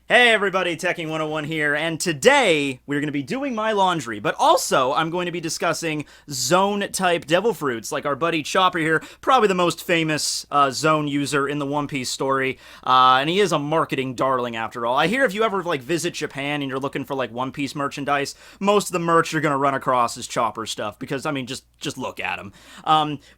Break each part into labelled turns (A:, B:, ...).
A: Hey everybody, Tekking101 here, and today we're going to be doing my laundry, but also I'm going to be discussing Zoan-type devil fruits, like our buddy Chopper here, probably the most famous Zoan user in the One Piece story, and he is a marketing darling after all. I hear if you ever visit Japan and you're looking for One Piece merchandise, most of the merch you're going to run across is Chopper stuff, because I mean, just look at him.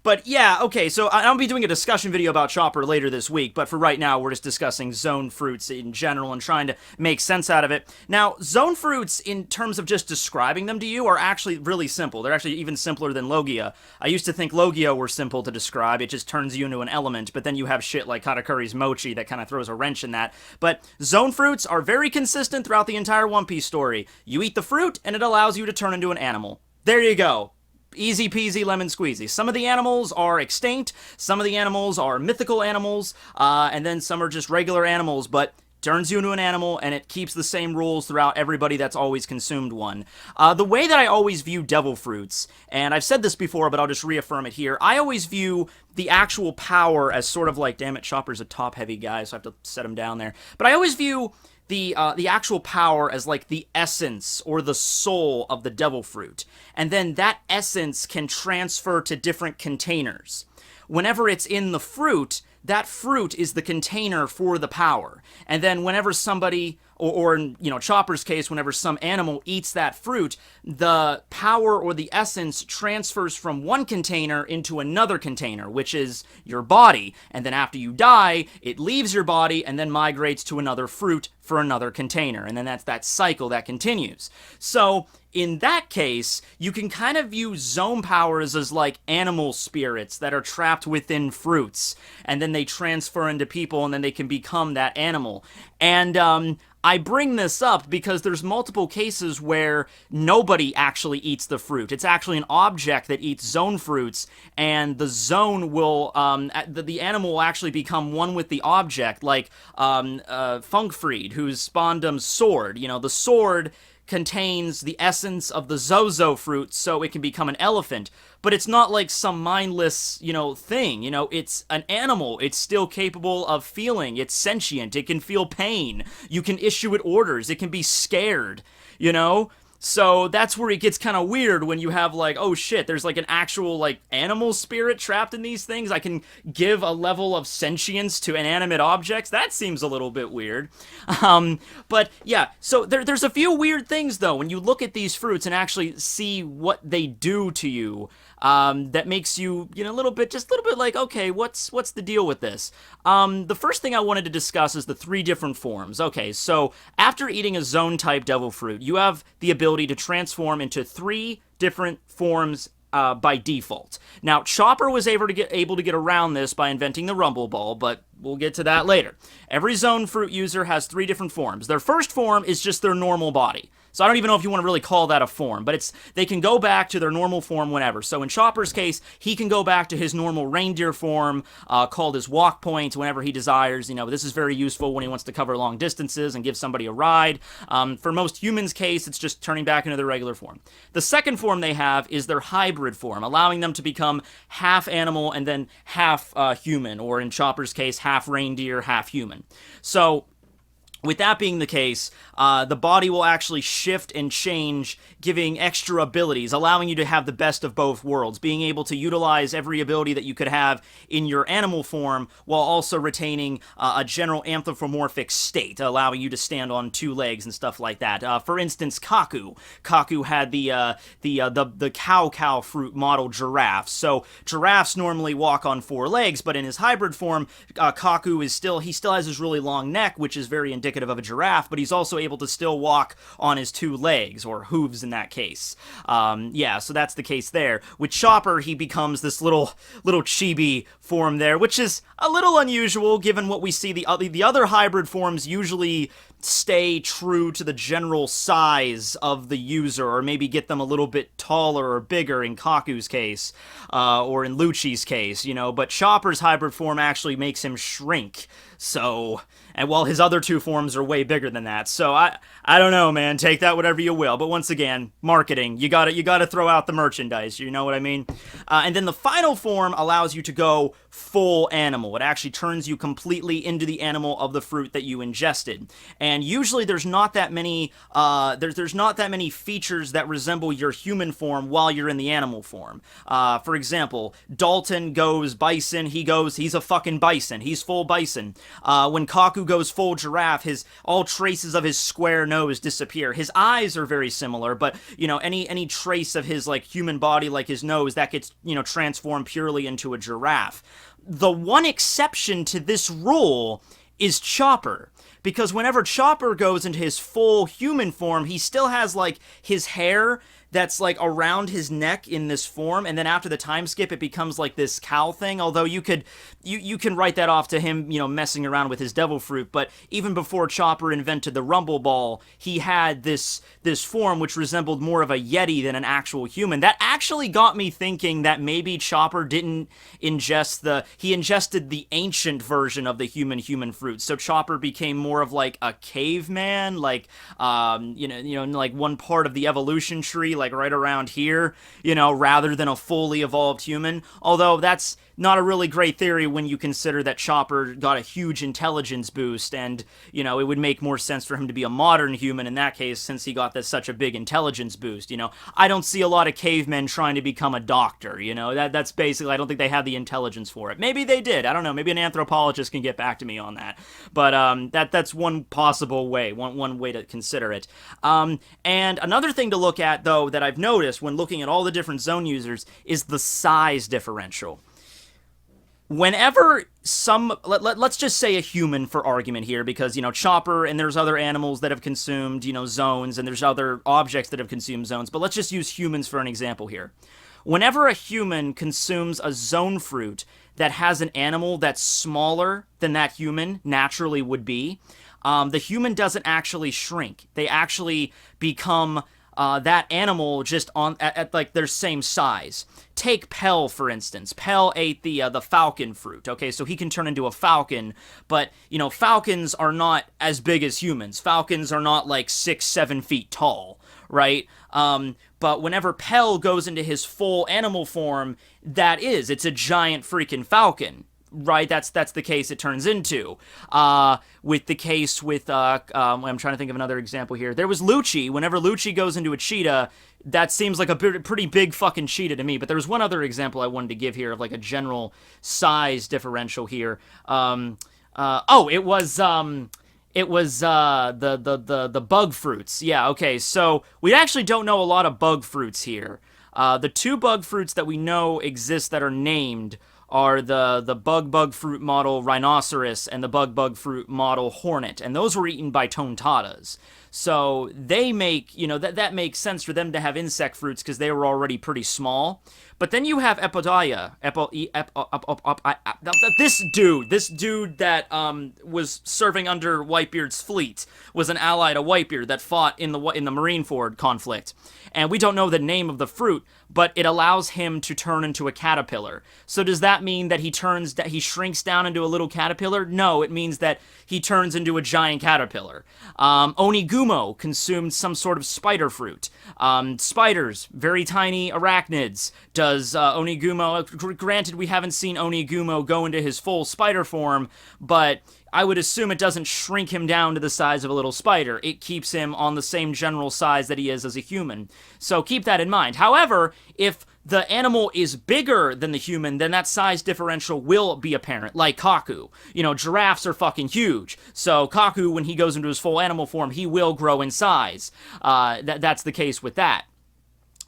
A: But yeah, okay, so I'll be doing a discussion video about Chopper later this week, but for right now we're just discussing Zoan fruits in general and trying to make sense out of it. Now, Zoan fruits, in terms of just describing them to you, are actually really simple. They're actually even simpler than Logia. I used to think Logia were simple to describe. It just turns you into an element, but then you have shit like Katakuri's Mochi that kind of throws a wrench in that. But Zoan fruits are very consistent throughout the entire One Piece story. You eat the fruit, and it allows you to turn into an animal. There you go. Easy peasy lemon squeezy. Some of the animals are extinct, some of the animals are mythical animals, and then some are just regular animals, but turns you into an animal, and it keeps the same rules throughout everybody that's always consumed one. The way that I always view devil fruits, and I've said this before, but I'll just reaffirm it here, I always view the actual power as sort of like, damn it, Chopper's a top-heavy guy, so I have to set him down there. But I always view the actual power as like the essence or the soul of the devil fruit. And then that essence can transfer to different containers. Whenever it's in the fruit, that fruit is the container for the power. And then whenever somebody, or in Chopper's case, whenever some animal eats that fruit, the power or the essence transfers from one container into another container, which is your body. And then after you die, it leaves your body and then migrates to another fruit for another container. And then that's that cycle that continues. So in that case, you can kind of view Zoan powers as like animal spirits that are trapped within fruits, and then they transfer into people, and then they can become that animal. And I bring this up because there's multiple cases where nobody actually eats the fruit. It's actually an object that eats Zoan fruits, and the Zoan will, the animal will actually become one with the object, like Funkfried, who's Spondum's sword. The sword contains the essence of the Zozo fruit, so it can become an elephant. But it's not like some mindless, thing. It's an animal. It's still capable of feeling. It's sentient. It can feel pain. You can issue it orders. It can be scared, So that's where it gets kind of weird when you have oh shit, there's an actual animal spirit trapped in these things. I can give a level of sentience to inanimate objects. That seems a little bit weird. But yeah, so there's a few weird things though when you look at these fruits and actually see what they do to you. That makes you, a little bit like, okay, what's the deal with this? The first thing I wanted to discuss is the three different forms. Okay, so after eating a Zoan-type devil fruit, you have the ability to transform into three different forms by default. Now, Chopper was able to get around this by inventing the Rumble Ball, but we'll get to that later. Every Zoan fruit user has three different forms. Their first form is just their normal body. So I don't even know if you want to really call that a form, but they can go back to their normal form whenever. So in Chopper's case, he can go back to his normal reindeer form, called his walk point, whenever he desires. This is very useful when he wants to cover long distances and give somebody a ride. For most humans' case, it's just turning back into their regular form. The second form they have is their hybrid form, allowing them to become half animal and then half human, or in Chopper's case, half reindeer, half human. So with that being the case, the body will actually shift and change, giving extra abilities, allowing you to have the best of both worlds, being able to utilize every ability that you could have in your animal form while also retaining a general anthropomorphic state, allowing you to stand on two legs and stuff like that. For instance, Kaku. Kaku had the cow fruit model giraffe. So giraffes normally walk on four legs, but in his hybrid form, Kaku still has his really long neck, which is very indicative of a giraffe, but he's also able to still walk on his two legs, or hooves in that case. Yeah, so that's the case there. With Chopper, he becomes this little chibi form there, which is a little unusual given what we see. The other hybrid forms usually stay true to the general size of the user, or maybe get them a little bit taller or bigger in Kaku's case, or in Lucci's case, but Chopper's hybrid form actually makes him shrink. So, and while his other two forms are way bigger than that. So I don't know, man, take that whatever you will. But once again, marketing, you gotta throw out the merchandise, you know what I mean? And then the final form allows you to go full animal. It actually turns you completely into the animal of the fruit that you ingested. And usually there's not that many there's not that many features that resemble your human form while you're in the animal form. For example, Dalton goes bison. He's a fucking bison. He's full bison. When Kaku goes full giraffe, all traces of his square nose disappear. His eyes are very similar, but any trace of his like human body, like his nose, that gets transformed purely into a giraffe. The one exception to this rule is Chopper, because whenever Chopper goes into his full human form, he still has like his hair that's like around his neck in this form, and then after the time skip it becomes like this cow thing, although you can write that off to him messing around with his devil fruit. But even before Chopper invented the Rumble Ball, he had this form which resembled more of a yeti than an actual human. That actually got me thinking that maybe Chopper didn't he ingested the ancient version of the human fruit, so Chopper became more of like a caveman, like like one part of the evolution tree, like right around here, rather than a fully evolved human. Although that's not a really great theory when you consider that Chopper got a huge intelligence boost, and, it would make more sense for him to be a modern human in that case, since he got such a big intelligence boost. I don't see a lot of cavemen trying to become a doctor, that's basically, I don't think they have the intelligence for it. Maybe they did, I don't know, maybe an anthropologist can get back to me on that. But, that's one possible way, one way to consider it. And another thing to look at, though, that I've noticed when looking at all the different Zoan users is the size differential. Whenever let's just say a human for argument here, because, Chopper, and there's other animals that have consumed, Zoans, and there's other objects that have consumed Zoans, but let's just use humans for an example here. Whenever a human consumes a Zoan fruit that has an animal that's smaller than that human naturally would be, the human doesn't actually shrink. They actually become that animal just at like their same size. Take Pell, for instance. Pell ate the falcon fruit. Okay, so he can turn into a falcon, but falcons are not as big as humans. Falcons are not like 6-7 feet tall, right? But whenever Pell goes into his full animal form, it's a giant freaking falcon. Right, that's the case it turns into. I'm trying to think of another example here. There was Lucci. Whenever Lucci goes into a cheetah, that seems like a pretty big fucking cheetah to me. But there was one other example I wanted to give here of like a general size differential here. It was the bug fruits. Yeah, okay. So we actually don't know a lot of bug fruits here. The two bug fruits that we know exist that are named are the bug fruit model Rhinoceros and the bug fruit model Hornet, and those were eaten by Tontatas. So they make, that makes sense for them to have insect fruits because they were already pretty small. But then you have Epodiah. This dude that was serving under Whitebeard's fleet was an ally to Whitebeard that fought in the Marineford conflict. And we don't know the name of the fruit, but it allows him to turn into a caterpillar. So does that mean that he shrinks down into a little caterpillar? No, it means that he turns into a giant caterpillar. Onigumo consumed some sort of spider fruit. Spiders, very tiny arachnids. Does Onigumo... Granted, we haven't seen Onigumo go into his full spider form, but I would assume it doesn't shrink him down to the size of a little spider. It keeps him on the same general size that he is as a human. So keep that in mind. However, if the animal is bigger than the human, then that size differential will be apparent, like Kaku. Giraffes are fucking huge. So Kaku, when he goes into his full animal form, he will grow in size. That's the case with that.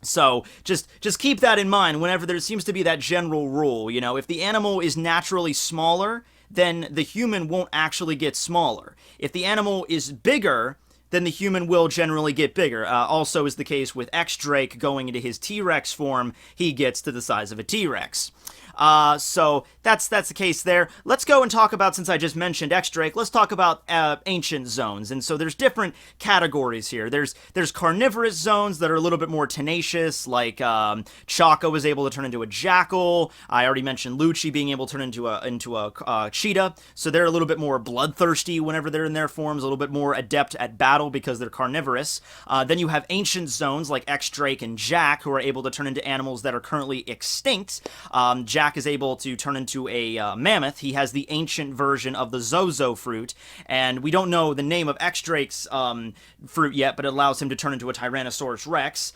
A: So just keep that in mind whenever there seems to be that general rule. If the animal is naturally smaller, then the human won't actually get smaller. If the animal is bigger, then the human will generally get bigger. Also is the case with X-Drake going into his T-Rex form, he gets to the size of a T-Rex. So that's the case there. Let's go and talk about, since I just mentioned X-Drake, let's talk about ancient Zoans. And so there's different categories here. There's carnivorous Zoans that are a little bit more tenacious, like Chaka was able to turn into a jackal. I already mentioned Lucci being able to turn into a cheetah. So they're a little bit more bloodthirsty whenever they're in their forms, a little bit more adept at battle. battle because they're carnivorous. Then you have ancient Zoans like X-Drake and Jack, who are able to turn into animals that are currently extinct. Jack is able to turn into a mammoth. He has the ancient version of the Zozo fruit, and we don't know the name of X-Drake's fruit yet, but it allows him to turn into a Tyrannosaurus Rex,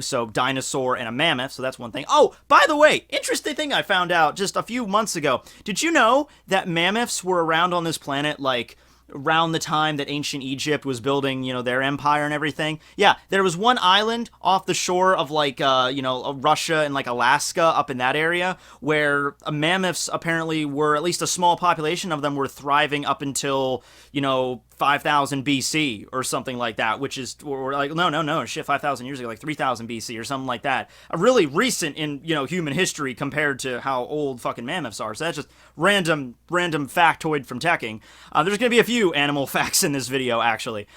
A: so dinosaur and a mammoth, so that's one thing. Oh, by the way, interesting thing I found out just a few months ago. Did you know that mammoths were around on this planet, like, around the time that ancient Egypt was building, their empire and everything? Yeah, there was one island off the shore of, like, Russia and, like, Alaska, up in that area, where mammoths apparently were, at least a small population of them, were thriving up until, 5,000 BC or something like that, which is, or like, no, shit, 5,000 years ago, like 3,000 BC or something like that. A really recent in, human history compared to how old fucking mammoths are. So that's just random factoid from Tekking. There's going to be a few animal facts in this video, actually.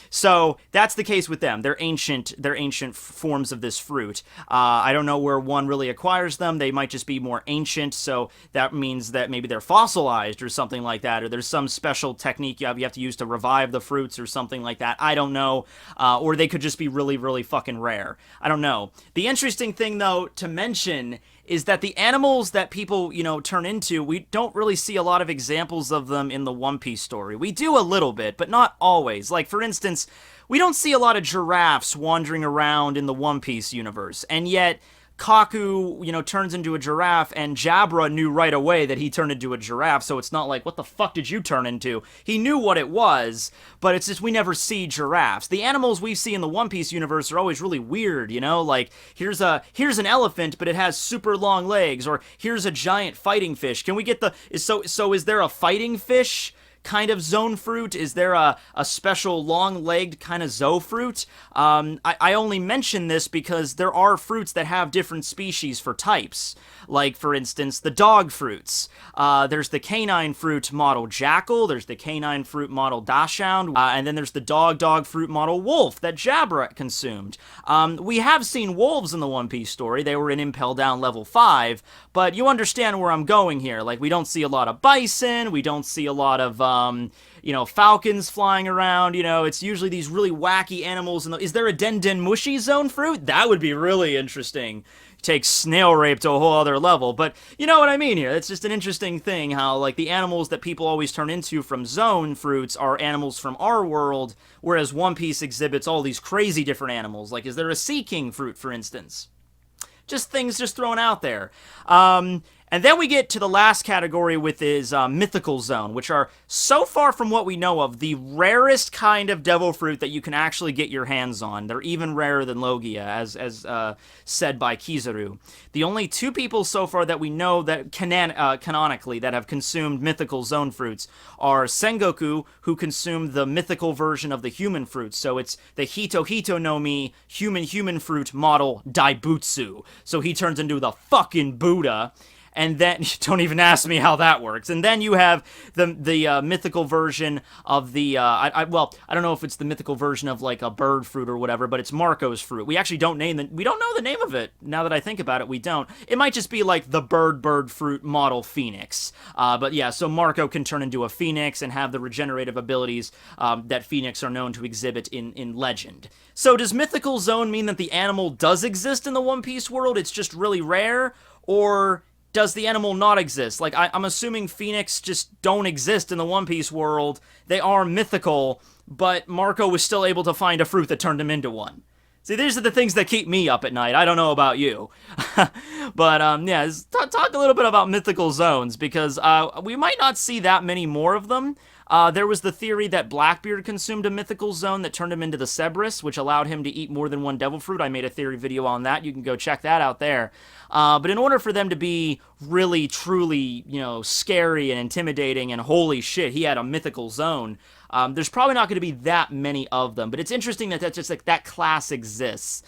A: So that's the case with them. They're ancient forms of this fruit. I don't know where one really acquires them. They might just be more ancient, so that means that maybe they're fossilized or something like that, or there's some special technique you have to use to revive the fruits or something like that. I don't know. Or they could just be really, really fucking rare. I don't know. The interesting thing, though, to mention is that the animals that people, turn into, we don't really see a lot of examples of them in the One Piece story. We do a little bit, but not always. Like, for instance, we don't see a lot of giraffes wandering around in the One Piece universe, and yet Kaku, turns into a giraffe, and Jabra knew right away that he turned into a giraffe, so it's not like, what the fuck did you turn into? He knew what it was, but it's just we never see giraffes. The animals we see in the One Piece universe are always really weird, like, here's an elephant, but it has super long legs, or here's a giant fighting fish. Can we get is there a fighting fish kind of Zoan fruit? Is there a special long-legged kind of Zo fruit? I only mention this because there are fruits that have different species for types. Like, for instance, the dog fruits. There's the canine fruit model Jackal, there's the canine fruit model Dachshund, and then there's the dog fruit model Wolf that Jabra consumed. We have seen wolves in the One Piece story. They were in Impel Down level 5, but you understand where I'm going here. Like, we don't see a lot of bison, we don't see a lot of falcons flying around. It's usually these really wacky animals. Is there a Den Mushi Zoan fruit? That would be really interesting. Take snail rape to a whole other level, but you know what I mean here. It's just an interesting thing how, like, the animals that people always turn into from Zoan fruits are animals from our world, whereas One Piece exhibits all these crazy different animals. Like, is there a Sea King fruit, for instance? Just things just thrown out there. And then we get to the last category with is Mythical Zoan, which are, so far from what we know of, the rarest kind of devil fruit that you can actually get your hands on. They're even rarer than Logia, as said by Kizaru. The only two people so far that we know that canonically that have consumed Mythical Zoan fruits are Sengoku, who consumed the mythical version of the human fruit. So it's the Hito no Mi human fruit model Daibutsu. So he turns into the fucking Buddha. And then, don't even ask me how that works. And then you have the mythical version of the, I don't know if it's the mythical version of, like, a bird fruit or whatever, but it's Marco's fruit. We actually don't we don't know the name of it. Now that I think about it, we don't. It might just be, like, the bird fruit model Phoenix. But yeah, so Marco can turn into a Phoenix and have the regenerative abilities that Phoenix are known to exhibit in legend. So does Mythical Zoan mean that the animal does exist in the One Piece world? It's just really rare? Or does the animal not exist? Like, I'm assuming Phoenix just don't exist in the One Piece world. They are mythical, but Marco was still able to find a fruit that turned him into one. See, these are the things that keep me up at night. I don't know about you. But, yeah, talk a little bit about Mythical Zoans, because we might not see that many more of them. There was the theory that Blackbeard consumed a Mythical Zoan that turned him into the Cerberus, which allowed him to eat more than one devil fruit. I made a theory video on that. You can go check that out there. But in order for them to be really, truly, scary and intimidating and holy shit, he had a Mythical Zoan, there's probably not going to be that many of them. But it's interesting that that's just, like, that class exists.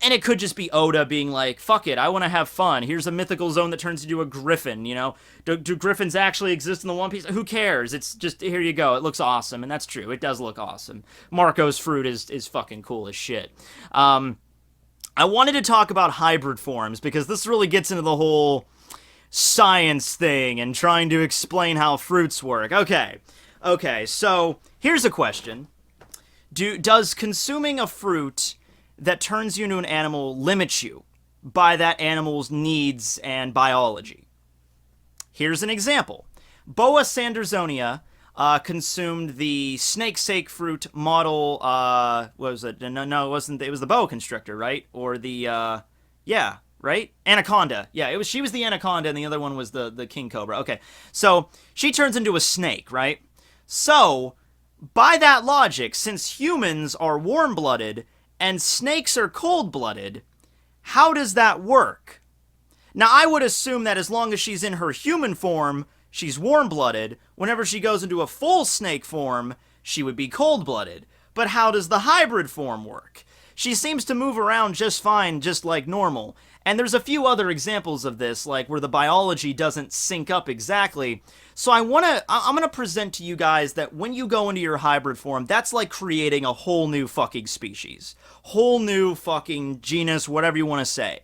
A: And it could just be Oda being like, fuck it, I want to have fun. Here's a Mythical Zoan that turns into a griffin, Do griffins actually exist in the One Piece? Who cares? It's just, here you go. It looks awesome, and that's true. It does look awesome. Marco's fruit is fucking cool as shit. I wanted to talk about hybrid forms, because this really gets into the whole science thing and trying to explain how fruits work. Okay, so here's a question. Does consuming a fruit that turns you into an animal limit you by that animal's needs and biology? Here's an example. Boa sandersonia consumed the snake fruit model. What was it? No, it wasn't. It was the boa constrictor, right? Or the yeah, right? Anaconda. Yeah, it was. She was the anaconda, and the other one was the king cobra. Okay, so she turns into a snake, right? So by that logic, since humans are warm-blooded and snakes are cold-blooded, how does that work? Now, I would assume that as long as she's in her human form, she's warm-blooded. Whenever she goes into a full snake form, she would be cold-blooded. But how does the hybrid form work? She seems to move around just fine, just like normal. And there's a few other examples of this, like where the biology doesn't sync up exactly. So I'm gonna present to you guys that when you go into your hybrid form, that's like creating a whole new fucking species. Whole new fucking genus, whatever you want to say.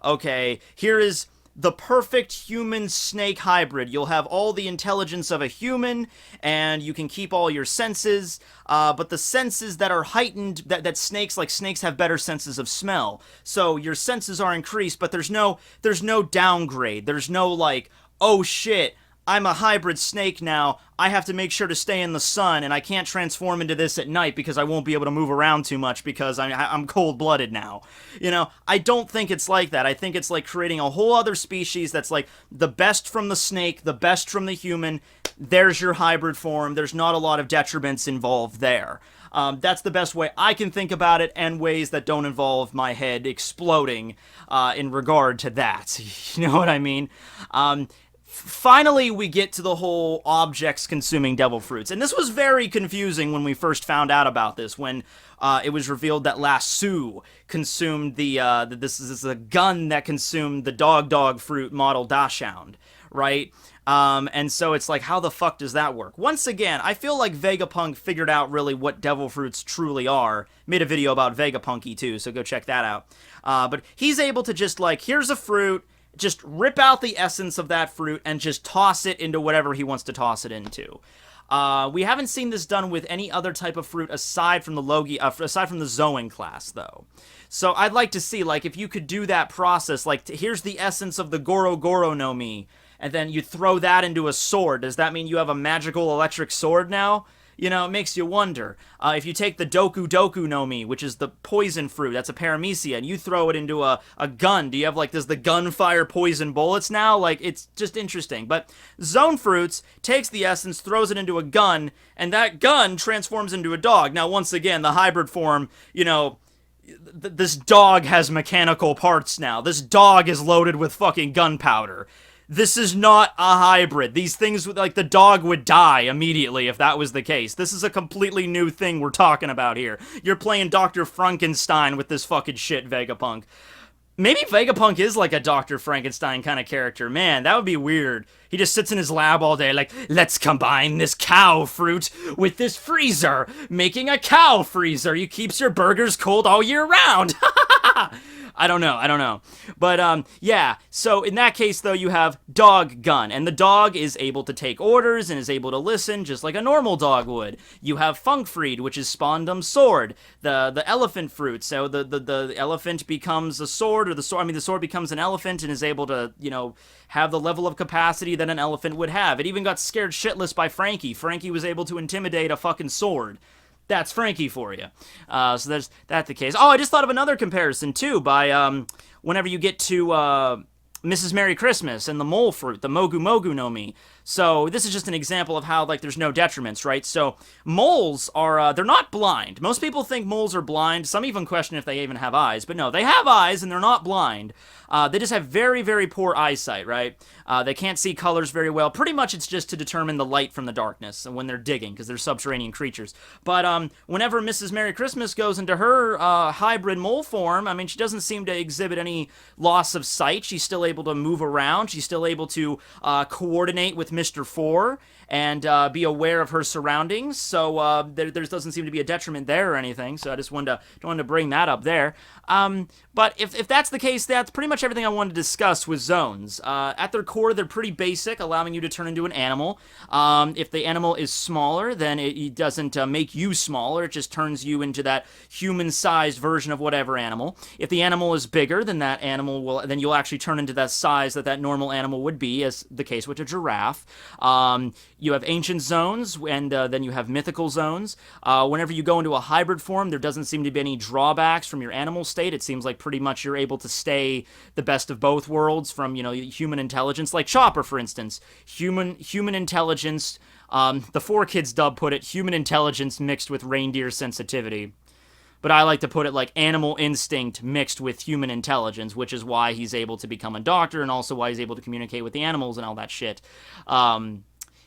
A: Okay, here is the perfect human-snake hybrid. You'll have all the intelligence of a human, and you can keep all your senses, but the senses that are heightened, that snakes have better senses of smell. So your senses are increased, but there's no downgrade. There's no like, oh shit, I'm a hybrid snake now, I have to make sure to stay in the sun, and I can't transform into this at night because I won't be able to move around too much because I'm cold-blooded now. You know, I don't think it's like that. I think it's like creating a whole other species that's like the best from the snake, the best from the human. There's your hybrid form. There's not a lot of detriments involved there. That's the best way I can think about it, and ways that don't involve my head exploding in regard to that. You know what I mean? Finally, we get to the whole objects consuming devil fruits. And this was very confusing when we first found out about this, when it was revealed that Lasso consumed this is a gun that consumed the dog fruit model Dachshund, right? And so it's like, how the fuck does that work? Once again, I feel like Vegapunk figured out really what devil fruits truly are. Made a video about Vegapunky too, so go check that out. But he's able to just like, here's a fruit, just rip out the essence of that fruit and just toss it into whatever he wants to toss it into. We haven't seen this done with any other type of fruit aside from the Zoan class, though. So I'd like to see, like, if you could do that process, like, here's the essence of the Goro no Mi, and then you throw that into a sword. Does that mean you have a magical electric sword now? You know, it makes you wonder. If you take the Doku no Mi, which is the poison fruit, that's a paramecia, and you throw it into a gun, do you have, like, does the gun fire poison bullets now? Like, it's just interesting. But Zone Fruits takes the essence, throws it into a gun, and that gun transforms into a dog. Now, once again, the hybrid form, you know, this dog has mechanical parts now. This dog is loaded with fucking gunpowder. This is not a hybrid. These things, like, the dog would die immediately if that was the case. This is a completely new thing we're talking about here. You're playing Dr. Frankenstein with this fucking shit, Vegapunk. Maybe Vegapunk is like a Dr. Frankenstein kind of character. Man, that would be weird. He just sits in his lab all day like, let's combine this cow fruit with this freezer, making a cow freezer. You keeps your burgers cold all year round. I don't know. But, yeah, so in that case, though, you have dog gun, and the dog is able to take orders and is able to listen just like a normal dog would. You have Funkfried, which is Spondum sword, the elephant fruit, so the elephant becomes a sword, or the sword becomes an elephant and is able to, you know, have the level of capacity that an elephant would have. It even got scared shitless by Frankie. Frankie was able to intimidate a fucking sword. That's Frankie for you. So there's that the case. Oh, I just thought of another comparison, too, by whenever you get to Mrs. Merry Christmas and the mole fruit, the Mogu no Mi. So this is just an example of how, like, there's no detriments, right? So moles are, they're not blind. Most people think moles are blind. Some even question if they even have eyes. But no, they have eyes and they're not blind. They just have very, very poor eyesight, right? They can't see colors very well. Pretty much it's just to determine the light from the darkness when they're digging, because they're subterranean creatures. But whenever Mrs. Merry Christmas goes into her hybrid mole form, I mean, she doesn't seem to exhibit any loss of sight. She's still able to move around. She's still able to coordinate with with Mr. Four and be aware of her surroundings. So there doesn't seem to be a detriment there or anything. So I just wanted to bring that up there. But if that's the case, that's pretty much everything I wanted to discuss with Zoans. At their core, they're pretty basic, allowing you to turn into an animal. If the animal is smaller, then it doesn't make you smaller. It just turns you into that human-sized version of whatever animal. If the animal is bigger, then then you'll actually turn into that size that normal animal would be, as the case with a giraffe. You have ancient zones, and then you have mythical zones. Whenever you go into a hybrid form, there doesn't seem to be any drawbacks from your animal state. It seems like pretty much you're able to stay the best of both worlds from, human intelligence. Like Chopper, for instance. Human intelligence, the 4Kids dub put it, human intelligence mixed with reindeer sensitivity. But I like to put it like animal instinct mixed with human intelligence, which is why he's able to become a doctor and also why he's able to communicate with the animals and all that shit.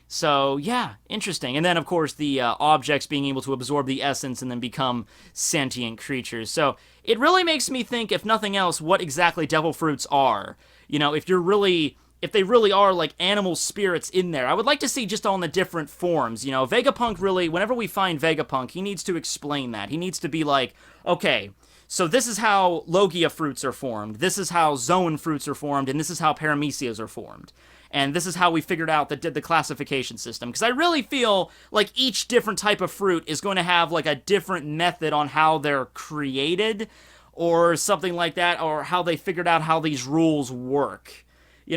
A: So, yeah, interesting. And then, of course, the objects being able to absorb the essence and then become sentient creatures. So, it really makes me think, if nothing else, what exactly devil fruits are. If they really are like animal spirits in there. I would like to see just on the different forms. Vegapunk really, whenever we find Vegapunk, he needs to explain that. He needs to be like, okay, so this is how Logia fruits are formed, this is how Zoan fruits are formed, and this is how Paramecias are formed. And this is how we figured out the classification system. Because I really feel like each different type of fruit is going to have like a different method on how they're created, or something like that, or how they figured out how these rules work.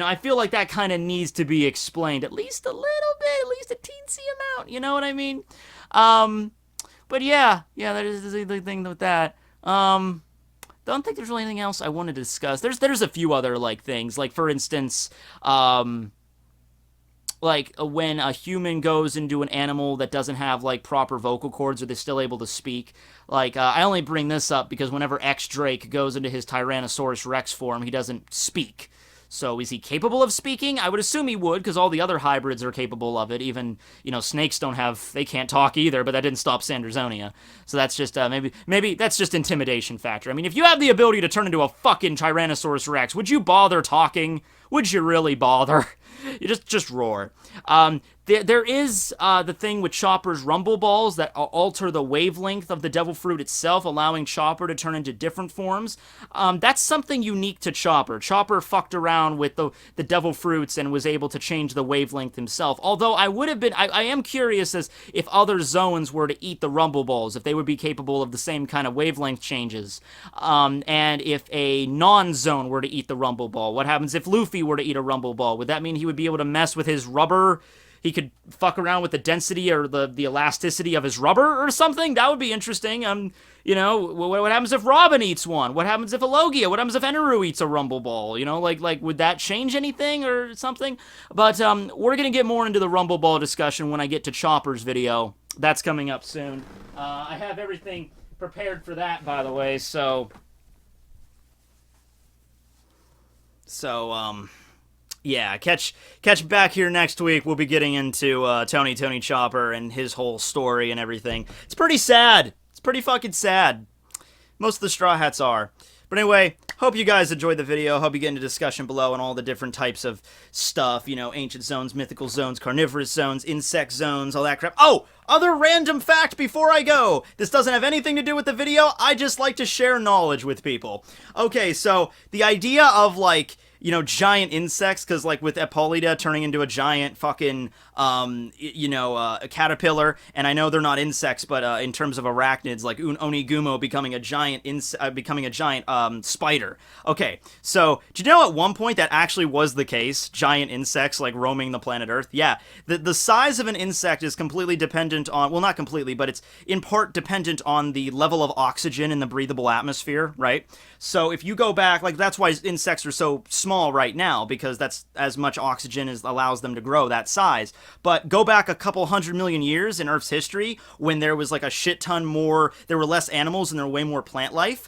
A: I feel like that kind of needs to be explained at least a little bit, at least a teensy amount, you know what I mean? But yeah, that is the thing with that. Don't think there's really anything else I wanted to discuss. There's a few other, like, things, like, for instance, like, when a human goes into an animal that doesn't have, like, proper vocal cords, or they're still able to speak. Like, I only bring this up because whenever X-Drake goes into his Tyrannosaurus Rex form, he doesn't speak. So is he capable of speaking? I would assume he would, because all the other hybrids are capable of it. Even, snakes they can't talk either, but that didn't stop Sandersonia. So that's just, maybe that's just intimidation factor. I mean, if you have the ability to turn into a fucking Tyrannosaurus Rex, would you bother talking? Would you really bother? You just roar. There is the thing with Chopper's rumble balls that alter the wavelength of the devil fruit itself, allowing Chopper to turn into different forms. That's something unique to Chopper. Chopper fucked around with the devil fruits and was able to change the wavelength himself. Although I am curious as if other Zoans were to eat the rumble balls, if they would be capable of the same kind of wavelength changes. And if a non-Zoan were to eat the rumble ball, what happens if Luffy were to eat a rumble ball? Would that mean he would be able to mess with his rubber? He could fuck around with the density or the elasticity of his rubber or something? That would be interesting. What happens if Robin eats one? What happens if a Logia? What happens if Eneru eats a rumble ball? Like would that change anything or something? But we're going to get more into the rumble ball discussion when I get to Chopper's video. That's coming up soon. I have everything prepared for that, by the way, so yeah, catch back here next week. We'll be getting into Tony Chopper and his whole story and everything. It's pretty sad. It's pretty fucking sad. Most of the Straw Hats are. But anyway, hope you guys enjoyed the video. Hope you get into discussion below on all the different types of stuff. Ancient zones, mythical zones, carnivorous zones, insect zones, all that crap. Oh! Other random fact before I go. This doesn't have anything to do with the video. I just like to share knowledge with people. Okay, so the idea of, like, giant insects, because, like, with Epauleita turning into a giant fucking, a caterpillar, and I know they're not insects, but in terms of arachnids, like Onigumo becoming a giant spider. Okay, so, did you know at one point that actually was the case? Giant insects, like, roaming the planet Earth? Yeah, the size of an insect is completely dependent on, well, not completely, but it's in part dependent on the level of oxygen in the breathable atmosphere, right? So if you go back, like, that's why insects are so small right now, because that's as much oxygen as allows them to grow that size. But go back a couple 100 million years in Earth's history, when there was like a shit ton more, there were less animals and there were way more plant life.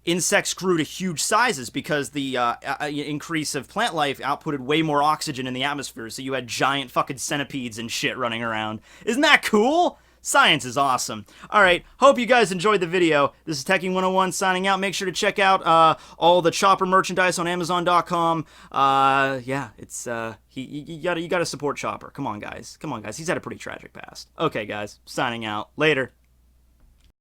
A: Insects grew to huge sizes because the increase of plant life outputted way more oxygen in the atmosphere, so you had giant fucking centipedes and shit running around. Isn't that cool? Science is awesome. Alright, hope you guys enjoyed the video. This is Tekking101 signing out. Make sure to check out all the Chopper merchandise on Amazon.com. Yeah, it's, you gotta support Chopper. Come on, guys. Come on, guys. He's had a pretty tragic past. Okay, guys, signing out. Later.